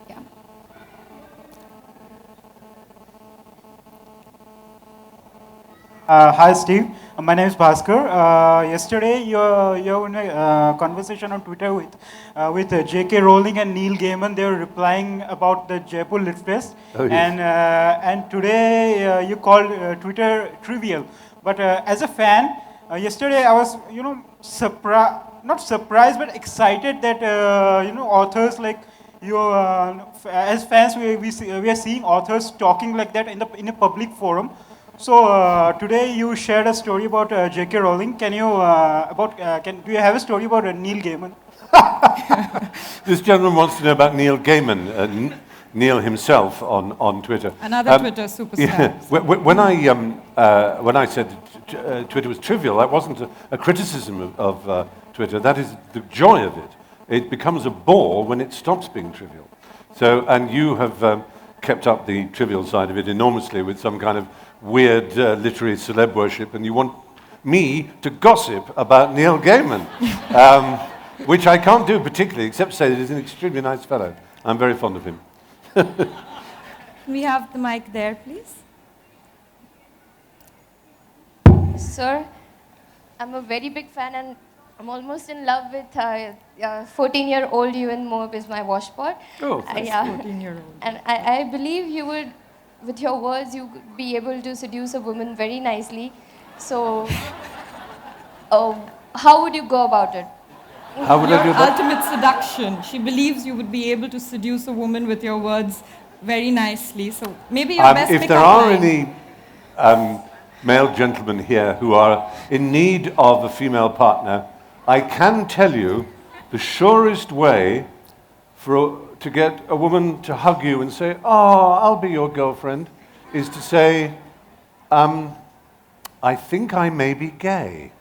Yeah. Hi, Steve. My name is Bhaskar. Yesterday, you were in a conversation on Twitter with J.K. Rowling and Neil Gaiman. They were replying about the Jaipur Lit Fest. Oh, yes. And today, you called Twitter trivial. But as a fan, yesterday I was, not surprised, but excited that, authors like you, as fans, we are seeing authors talking like that in a public forum. So today you shared a story about J.K. Rowling. Do you have a story about Neil Gaiman? This gentleman wants to know about Neil Gaiman, Neil himself on Twitter. Another Twitter superstar. Yeah. When I said Twitter was trivial, that wasn't a criticism of Twitter. That is the joy of it. It becomes a bore when it stops being trivial. So, and you have kept up the trivial side of it enormously with some kind of weird literary celeb worship, and you want me to gossip about Neil Gaiman, which I can't do particularly, except say that he's an extremely nice fellow. I'm very fond of him. We have the mic there, please. Sir, I'm a very big fan, and I'm almost in love with 14-year-old Ewan Moab is my washpot. Oh, That's 14-year-old. And I believe you would, with your words, you could be able to seduce a woman very nicely. So, how would you go about it? How would I do that? Ultimate seduction. She believes you would be able to seduce a woman with your words very nicely. So maybe your best if there are any male gentlemen here who are in need of a female partner, I can tell you the surest way to get a woman to hug you and say, "Oh, I'll be your girlfriend," is to say, "I think I may be gay."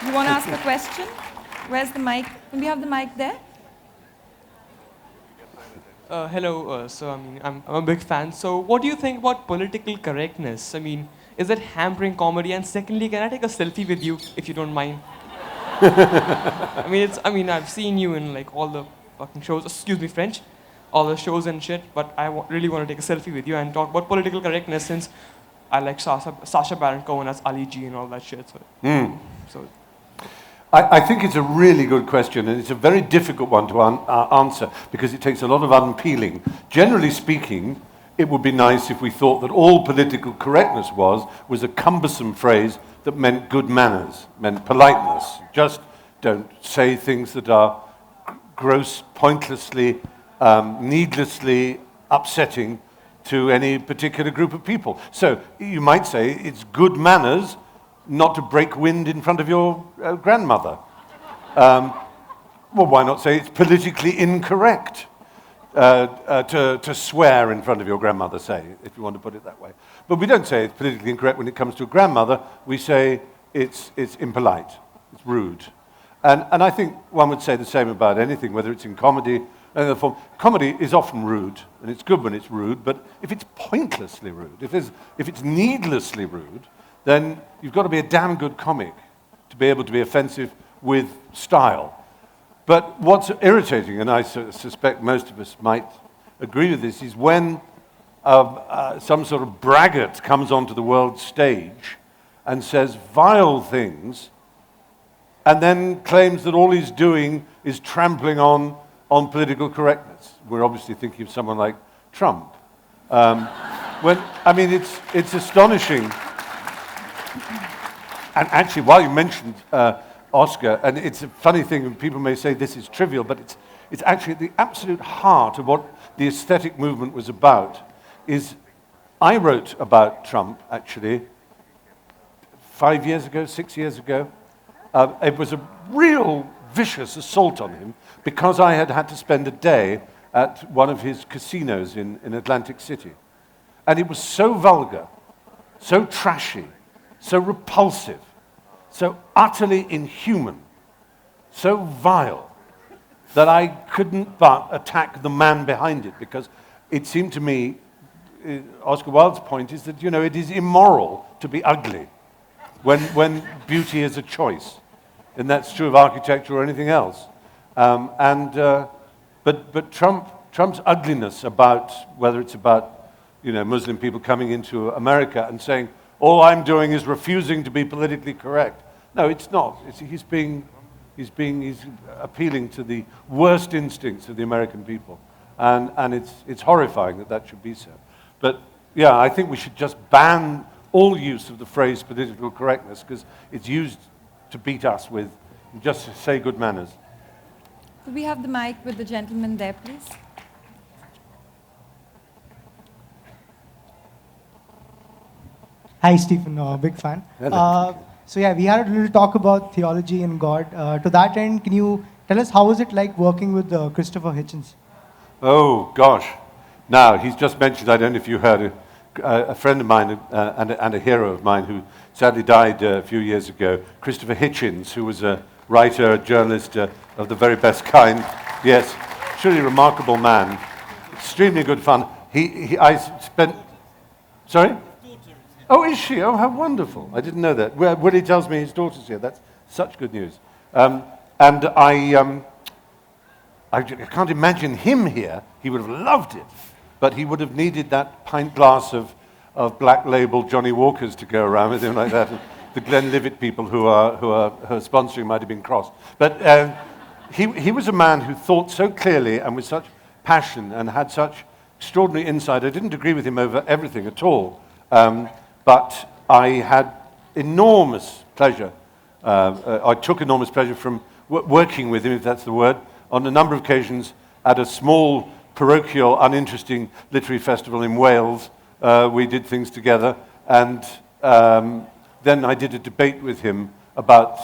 You want to ask a question? Where's the mic? Can we have the mic there? Hello, I'm a big fan. So what do you think about political correctness? I mean, is it hampering comedy? And secondly, can I take a selfie with you, if you don't mind? I've seen you in like all the fucking shows, excuse me, French, all the shows and shit, but I really want to take a selfie with you and talk about political correctness, since I like Sacha Baron Cohen as Ali G and all that shit. So I think it's a really good question, and it's a very difficult one to answer because it takes a lot of unpeeling. Generally speaking, it would be nice if we thought that all political correctness was a cumbersome phrase that meant good manners, meant politeness. Just don't say things that are gross, pointlessly, needlessly upsetting to any particular group of people. So you might say it's good manners not to break wind in front of your grandmother. Well, why not say it's politically incorrect to swear in front of your grandmother, say, if you want to put it that way. But we don't say it's politically incorrect when it comes to a grandmother. We say it's impolite, it's rude. And I think one would say the same about anything, whether it's in comedy or any other form. Comedy is often rude, and it's good when it's rude, but if it's pointlessly rude, if it's needlessly rude, then you've got to be a damn good comic to be able to be offensive with style. But what's irritating, and I suspect most of us might agree with this, is when some sort of braggart comes onto the world stage and says vile things and then claims that all he's doing is trampling on political correctness. We're obviously thinking of someone like Trump. It's astonishing. And actually, while you mentioned Oscar, and it's a funny thing, and people may say this is trivial, but it's actually at the absolute heart of what the aesthetic movement was about. I wrote about Trump, actually, 5 years ago, 6 years ago. It was a real vicious assault on him because I had to spend a day at one of his casinos in Atlantic City. And it was so vulgar, so trashy, so repulsive, so utterly inhuman, so vile, that I couldn't but attack the man behind it, because it seemed to me, Oscar Wilde's point is that, it is immoral to be ugly when beauty is a choice. And that's true of architecture or anything else. But Trump's ugliness whether it's about, Muslim people coming into America and saying, all I'm doing is refusing to be politically correct. No, it's not. He's appealing to the worst instincts of the American people. And it's horrifying that should be so. But yeah, I think we should just ban all use of the phrase political correctness, because it's used to beat us with. Just say good manners. Could we have the mic with the gentleman there, please? Hi, Stephen. Big fan. So yeah, we had a little talk about theology and God. To that end, can you tell us how was it like working with Christopher Hitchens? Oh, gosh. Now, he's just mentioned, I don't know if you heard, a friend of mine and a hero of mine who sadly died a few years ago, Christopher Hitchens, who was a writer, a journalist of the very best kind. Yes, truly remarkable man. Extremely good fun. I spent... Sorry? Oh, is she? Oh, how wonderful. I didn't know that. Willie tells me his daughter's here. That's such good news. And I can't imagine him here. He would have loved it. But he would have needed that pint glass of Black Label Johnny Walkers to go around with him like that. And the Glenlivet people who are sponsoring might have been crossed. But he was a man who thought so clearly and with such passion and had such extraordinary insight. I didn't agree with him over everything at all. But I had enormous pleasure. I took enormous pleasure from working with him, if that's the word, on a number of occasions at a small, parochial, uninteresting literary festival in Wales. We did things together, and then I did a debate with him about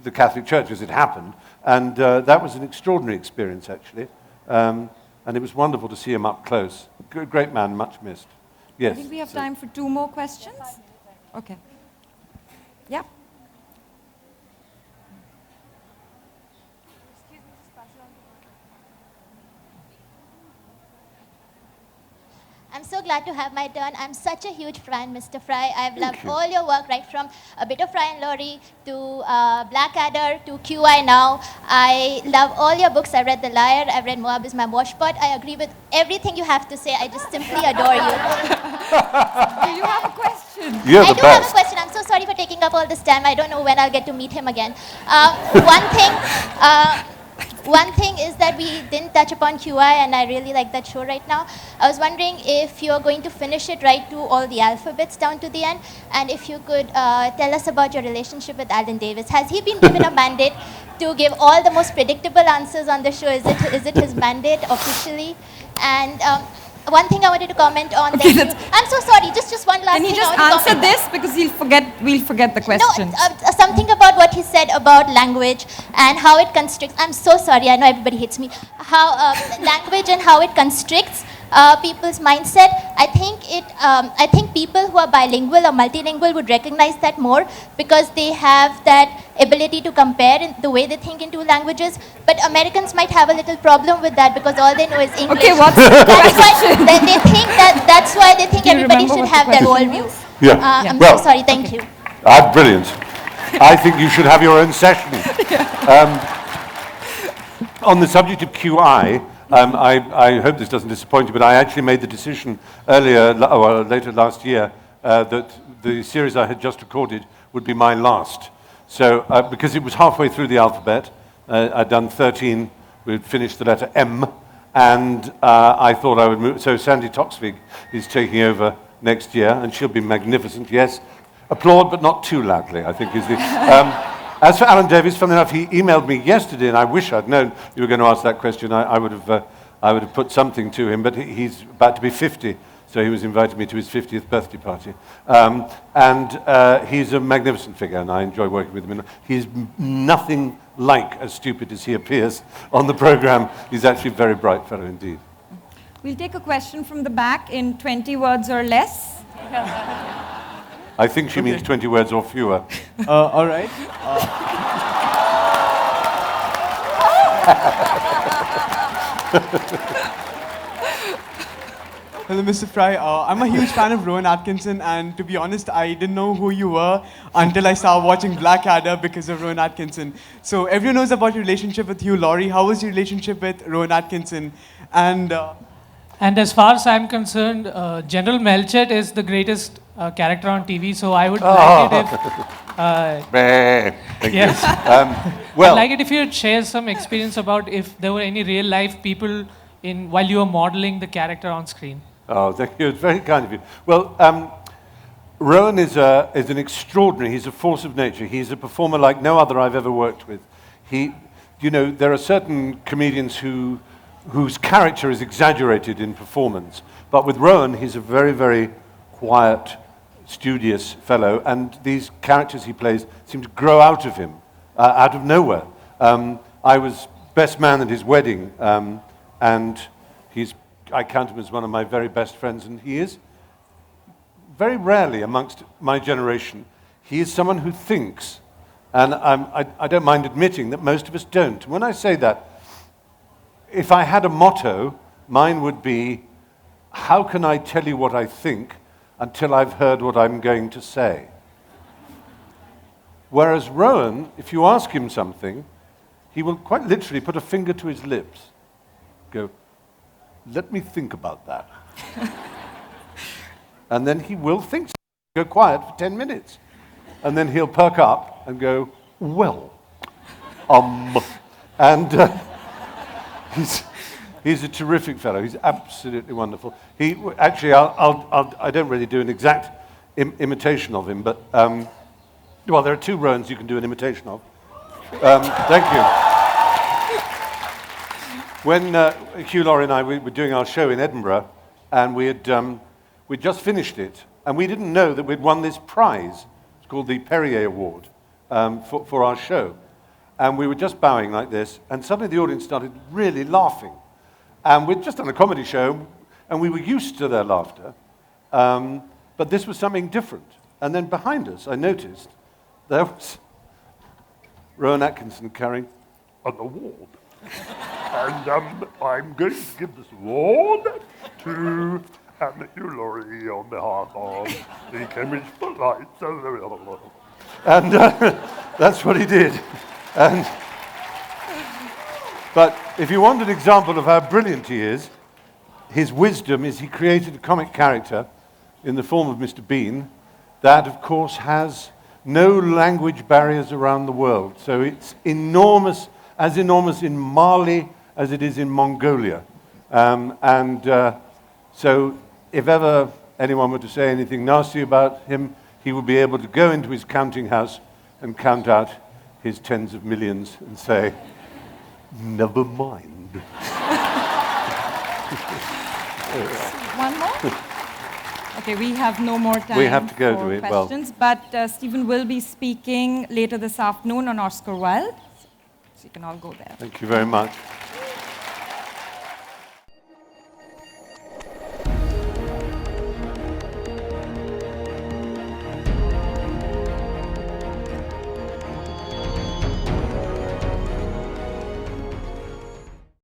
the Catholic Church as it happened, and that was an extraordinary experience, actually. And it was wonderful to see him up close. Great man, much missed. Yes. I think we have time for 2 more questions. Okay. Yeah. I'm so glad to have my turn. I'm such a huge fan, Mr. Fry. I've loved all your work, right from A Bit of Fry and Laurie to Blackadder to QI now. I love all your books. I've read The Liar. I've read Moab is My Washpot. I agree with everything you have to say. I just simply adore you. Do you have a question? I do have a question. I'm so sorry for taking up all this time. I don't know when I'll get to meet him again. One thing, one thing is that we didn't touch upon QI, and I really like that show right now. I was wondering if you're going to finish it right to all the alphabets down to the end, and if you could tell us about your relationship with Alan Davis. Has he been given a mandate to give all the most predictable answers on the show? Is it his mandate officially? And one thing I wanted to comment on. Okay, I'm so sorry. Just one last Can thing. you just I want to answer comment this because we'll forget the question. No, something about what he said about language and how it constricts. I'm so sorry. I know everybody hates me. How language and how it constricts people's mindset. I think people who are bilingual or multilingual would recognize that more because they have that ability to compare in the way they think in two languages. But Americans might have a little problem with that because all they know is English. Okay, what's that's why they think that's why they think Do you everybody remember should what the have their question worldview. was? Yeah. I'm Well, so sorry. Thank you. Brilliant. I think you should have your own session. On the subject of QI, I hope this doesn't disappoint you, but I actually made the decision later last year, that the series I had just recorded would be my last. So, because it was halfway through the alphabet, I'd done 13, we'd finished the letter M, and I thought I would move. So Sandy Toksvig is taking over next year, and she'll be magnificent, yes. Applaud, but not too loudly, I think is the... As for Alan Davis, funnily enough, he emailed me yesterday, and I wish I'd known you were going to ask that question. I would have put something to him, but he's about to be 50, so he was inviting me to his 50th birthday party. He's a magnificent figure, and I enjoy working with him. He's nothing like as stupid as he appears on the program. He's actually a very bright fellow indeed. We'll take a question from the back in 20 words or less. I think she means 20 words or fewer. All right. Hello, Mr. Fry. I'm a huge fan of Rowan Atkinson, and to be honest, I didn't know who you were until I started watching Blackadder because of Rowan Atkinson. So everyone knows about your relationship with Hugh Laurie. How was your relationship with Rowan Atkinson? And as far as I'm concerned, General Melchett is the greatest character on TV, so I would like it if... Thank yes. you. I'd like it if you'd share some experience about if there were any real-life people while you were modeling the character on screen. Oh, thank you. It's very kind of you. Well, Rowan is an extraordinary, he's a force of nature. He's a performer like no other I've ever worked with. There are certain comedians whose character is exaggerated in performance. But with Rowan, he's a very, very quiet, studious fellow, and these characters he plays seem to grow out of him, out of nowhere. I was best man at his wedding, and I count him as one of my very best friends, and he is, very rarely amongst my generation, he is someone who thinks, and I don't mind admitting that most of us don't. When I say that, if I had a motto, mine would be, how can I tell you what I think until I've heard what I'm going to say? Whereas Rowan, if you ask him something, he will quite literally put a finger to his lips, go, let me think about that. And then he will think, go quiet for 10 minutes. And then he'll perk up and go, well, and he's a terrific fellow. He's absolutely wonderful. Actually, I don't really do an exact imitation of him, but, well, there are two Rowans you can do an imitation of. Thank you. When Hugh Laurie and I were doing our show in Edinburgh, and we'd just finished it, and we didn't know that we'd won this prize. It's called the Perrier Award for our show. And we were just bowing like this, and suddenly the audience started really laughing. And we'd just done a comedy show, and we were used to their laughter, but this was something different. And then behind us, I noticed there was Rowan Atkinson carrying an award. And I'm going to give this award to Hugh Laurie on behalf of the Cambridge Footlights. And that's what he did. But if you want an example of how brilliant he is, his wisdom is he created a comic character in the form of Mr. Bean that, of course, has no language barriers around the world. So it's enormous as enormous in Mali as it is in Mongolia. So if ever anyone were to say anything nasty about him, he would be able to go into his counting house and count out his tens of millions and say, never mind. One more? Okay, we have no more time We have to go for to it, questions, but Stephen will be speaking later this afternoon on Oscar Wilde, so you can all go there. Thank you very much.